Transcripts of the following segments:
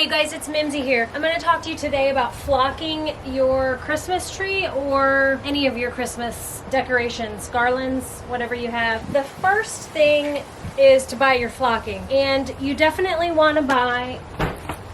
you guys, it's Mimsy here. I'm going to talk to you today about flocking your Christmas tree or any of your Christmas decorations, garlands, whatever you have. The first thing is to buy your flocking, and you definitely want to buy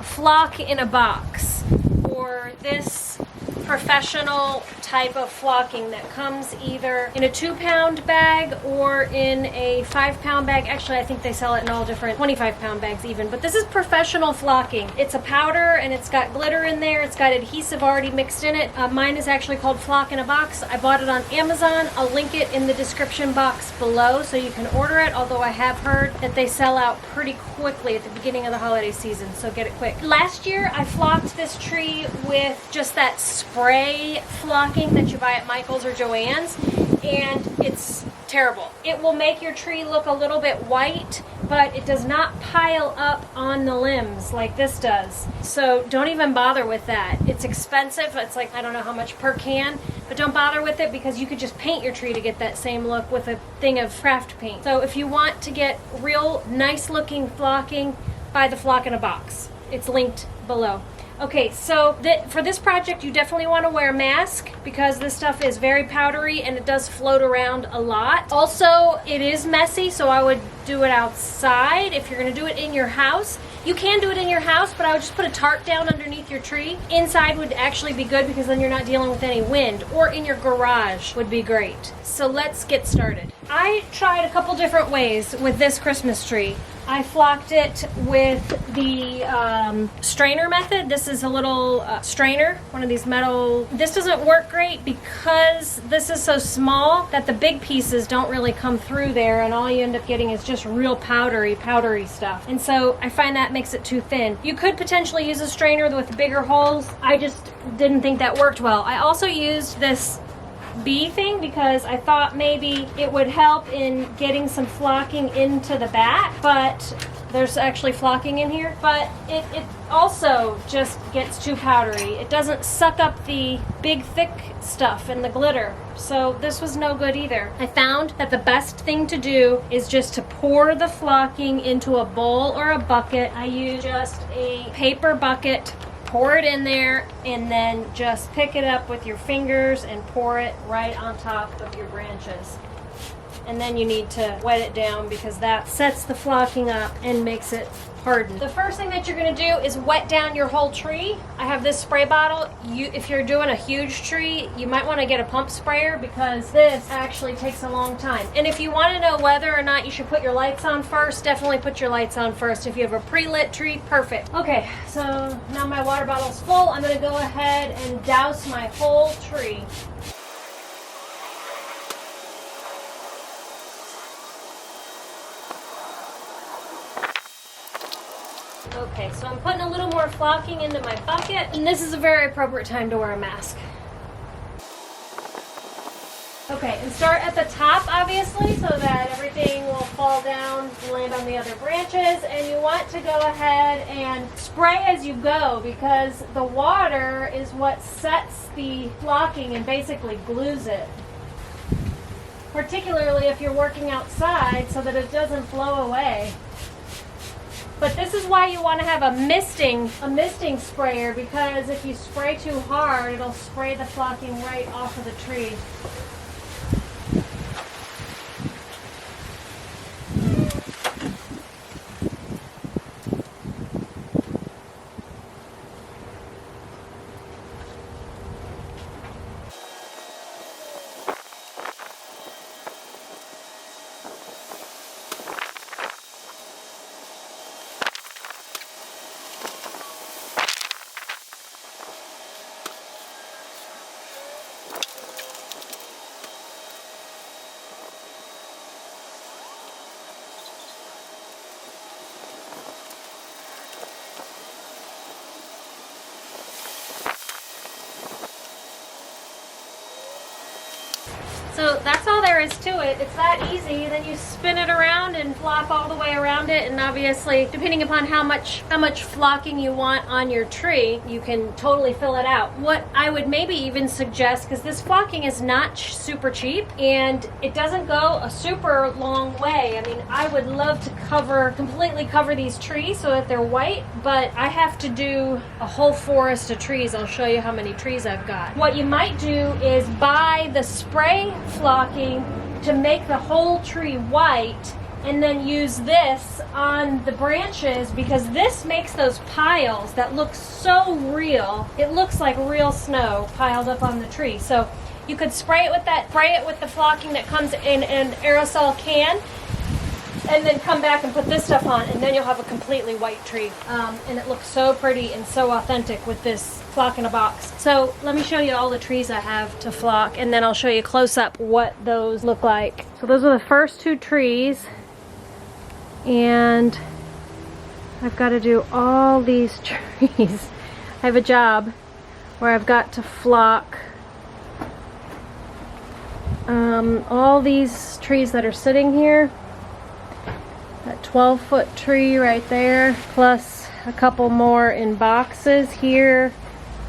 flock in a box or this professional type of flocking that comes either in a 2-pound bag or in a 5-pound bag. Actually, I think they sell it in all different 25-pound bags even, but this is professional flocking. It's a powder and it's got glitter in there. It's got adhesive already mixed in it. Mine is actually called Flock in a Box. I bought it on Amazon. I'll link it in the description box below so you can order it, although I have heard that they sell out pretty quickly at the beginning of the holiday season, so get it quick. Last year, I flocked this tree with just that spray flocking that you buy at Michael's or Joann's, and it's terrible. It will make your tree look a little bit white, but it does not pile up on the limbs like this does. So don't even bother with that. It's expensive. It's like, I don't know how much per can, but don't bother with it because you could just paint your tree to get that same look with a thing of craft paint. So if you want to get real nice looking flocking, buy the Flock in a Box. It's linked below. Okay, so for this project, you definitely want to wear a mask because this stuff is very powdery and it does float around a lot. Also, it is messy, so I would do it outside. If you're going to do it in your house, you can do it in your house, but I would just put a tarp down underneath your tree. Inside would actually be good because then you're not dealing with any wind, or in your garage would be great. So let's get started. I tried a couple different ways with this Christmas tree. I flocked it with the strainer method. This is a little strainer, one of these metal. This doesn't work great because this is so small that the big pieces don't really come through there, and all you end up getting is just real powdery stuff. And so I find that makes it too thin. You could potentially use a strainer with bigger holes. I just didn't think that worked well. I also used this bee thing because I thought maybe it would help in getting some flocking into the back, but there's actually flocking in here, but it also just gets too powdery. It doesn't suck up the big thick stuff and the glitter, so this was no good either. I found that the best thing to do is just to pour the flocking into a bowl or a bucket. I use just a paper bucket, pour it in there, and then just pick it up with your fingers and pour it right on top of your branches. And then you need to wet it down because that sets the flocking up and makes it harden. The first thing that you're going to do is wet down your whole tree. I have this spray bottle. If you're doing a huge tree, you might want to get a pump sprayer because this actually takes a long time. And if you want to know whether or not you should put your lights on first, definitely put your lights on first. If you have a pre-lit tree, perfect. Okay, so now my water bottle's full. I'm going to go ahead and douse my whole tree. Okay, so I'm putting a little more flocking into my bucket, and this is a very appropriate time to wear a mask. Okay, and start at the top, obviously, so that everything will fall down and land on the other branches, and you want to go ahead and spray as you go because the water is what sets the flocking and basically glues it. Particularly if you're working outside so that it doesn't blow away. But this is why you want to have a misting sprayer, because if you spray too hard, it'll spray the flocking right off of the tree. So that's all there is to it. It's that easy. Then you spin it around and flop all the way around it. And obviously, depending upon how much flocking you want on your tree, you can totally fill it out. What I would maybe even suggest, because this flocking is not super cheap and it doesn't go a super long way. I mean, I would love to completely cover these trees so that they're white, but I have to do a whole forest of trees. I'll show you how many trees I've got. What you might do is buy the spray flocking to make the whole tree white and then use this on the branches, because this makes those piles that look so real. It looks like real snow piled up on the tree. So you could spray it with the flocking that comes in an aerosol can, and then come back and put this stuff on, and then you'll have a completely white tree. And it looks so pretty and so authentic with this flock in a box. So let me show you all the trees I have to flock, and then I'll show you close up what those look like. So those are the first 2 trees, and I've got to do all these trees. I have a job where I've got to flock all these trees that are sitting here. That 12-foot tree right there, plus a couple more in boxes here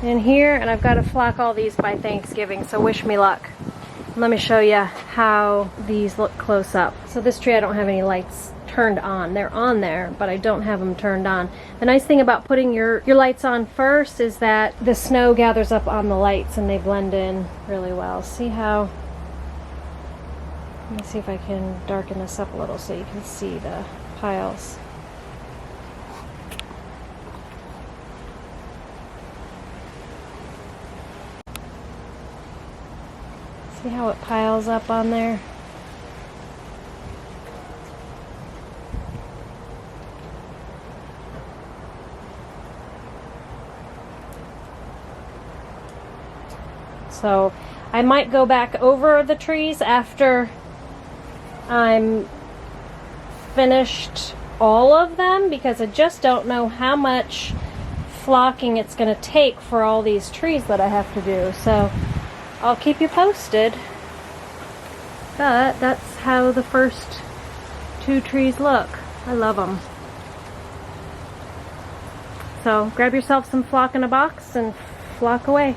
and here, and I've got to flock all these by Thanksgiving, so wish me luck. Let me show you how these look close up. So this tree, I don't have any lights turned on. They're on there, but I don't have them turned on. The nice thing about putting your lights on first is that the snow gathers up on the lights and they blend in really well. See how... Let me see if I can darken this up a little so you can see the piles. See how it piles up on there? So I might go back over the trees after I'm finished all of them, because I just don't know how much flocking it's going to take for all these trees that I have to do. So I'll keep you posted. But that's how the first 2 trees look. I love them. So grab yourself some flock in a box and flock away.